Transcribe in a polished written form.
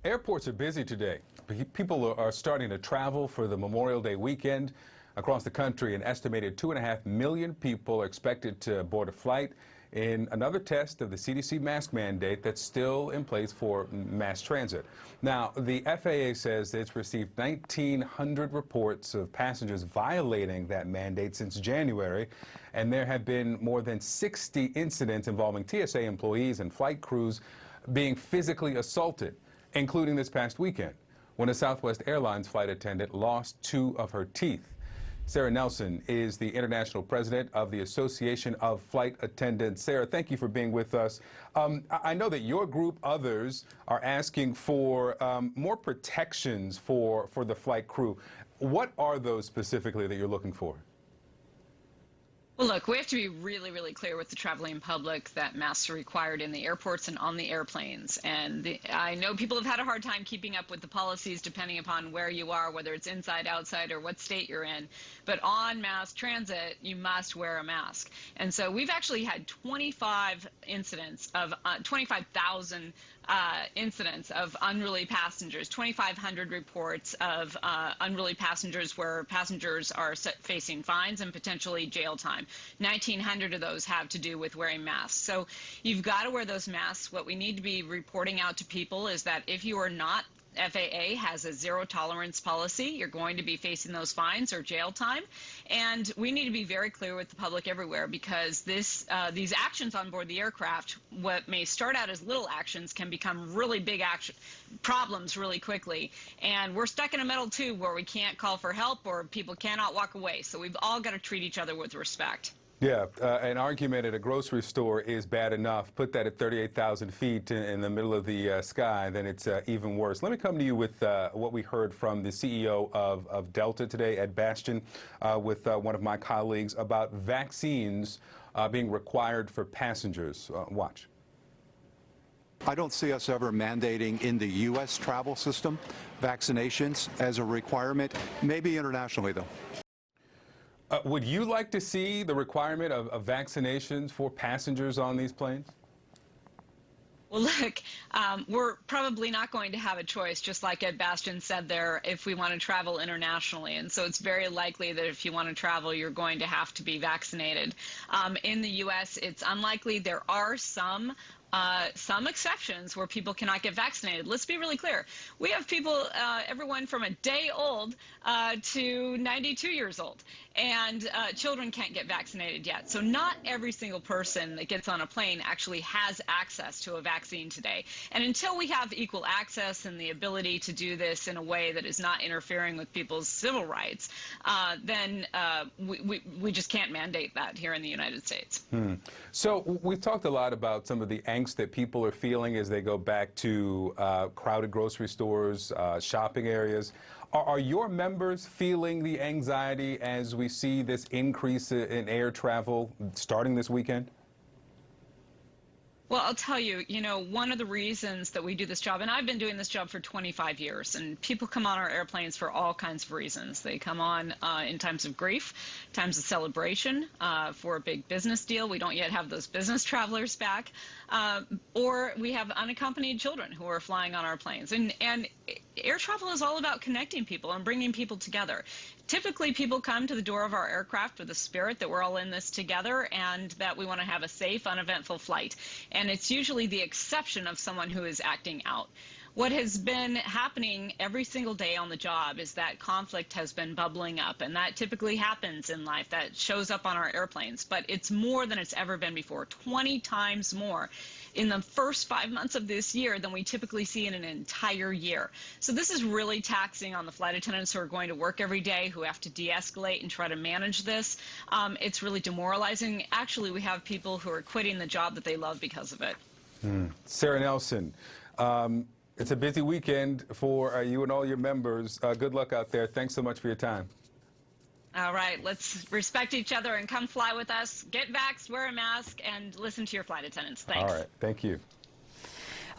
Airports are busy today. People are starting to travel for the Memorial Day weekend. Across the country, an estimated 2.5 million people are expected to board a flight in another test of the CDC mask mandate that's still in place for mass transit. Now, the FAA says it's received 1,900 reports of passengers violating that mandate since January, and there have been more than 60 incidents involving TSA employees and flight crews being physically assaulted, including this past weekend, when a Southwest Airlines flight attendant lost 2 of her teeth. Sara Nelson is the international president of the Association of Flight Attendants. Sara, thank you for being with us. I know that your group, others, are asking for more protections for the flight crew. What are those specifically that you're looking for? Well, look, we have to be really, really clear with the traveling public that masks are required in the airports and on the airplanes. And I know people have had a hard time keeping up with the policies depending upon where you are, whether it's inside, outside, or what state you're in. But on mass transit, you must wear a mask. And so we've actually had 25 incidents of 25,000 incidents of unruly passengers, 2,500 reports of unruly passengers where passengers are facing fines and potentially jail time. 1,900 of those have to do with wearing masks. So you've got to wear those masks. What we need to be reporting out to people is that if you are not, FAA has a zero tolerance policy. You're going to be facing those fines or jail time. And we need to be very clear with the public everywhere, because these actions on board the aircraft, what may start out as little actions, can become really big problems really quickly. And we're stuck in a middle, too, where we can't call for help or people cannot walk away. So we've all got to treat each other with respect. Yeah, an argument at a grocery store is bad enough. Put that at 38,000 feet in the middle of the sky, then it's even worse. Let me come to you with what we heard from the CEO of Delta today, Ed Bastian, with one of my colleagues about vaccines being required for passengers. Watch. I don't see us ever mandating in the U.S. travel system vaccinations as a requirement, maybe internationally, though. Would you like to see the requirement of vaccinations for passengers on these planes? Well, look, we're probably not going to have a choice, just like Ed Bastian said there, if we want to travel internationally. And so it's very likely that if you want to travel, you're going to have to be vaccinated. In the U.S., it's unlikely. There are some exceptions where people cannot get vaccinated. Let's be really clear. We have people, everyone from a day old to 92 years old, and children can't get vaccinated yet. So not every single person that gets on a plane actually has access to a vaccine today. And until we have equal access and the ability to do this in a way that is not interfering with people's civil rights, then we just can't mandate that here in the United States. So we've talked a lot about some of the angst that people are feeling as they go back to crowded grocery stores, shopping areas. Are your members feeling the anxiety as we see this increase in air travel starting this weekend? Well, I'll tell you, one of the reasons that we do this job, and I've been doing this job for 25 years, and people come on our airplanes for all kinds of reasons. They come on in times of grief, times of celebration, for a big business deal. We don't yet have those business travelers back. Or we have unaccompanied children who are flying on our planes. And air travel is all about connecting people and bringing people together. Typically, people come to the door of our aircraft with a spirit that we're all in this together and that we want to have a safe, uneventful flight. And it's usually the exception of someone who is acting out. What has been happening every single day on the job is that conflict has been bubbling up, and that typically happens in life. That shows up on our airplanes, but it's more than it's ever been before, 20 times more in the first 5 months of this year than we typically see in an entire year. So this is really taxing on the flight attendants who are going to work every day, who have to de-escalate and try to manage this. It's really demoralizing. Actually, we have people who are quitting the job that they love because of it. Sara Nelson, it's a busy weekend for you and all your members. Good luck out there. Thanks so much for your time. All right, let's respect each other and come fly with us. Get vaxxed, wear a mask, and listen to your flight attendants. Thanks. All right, thank you.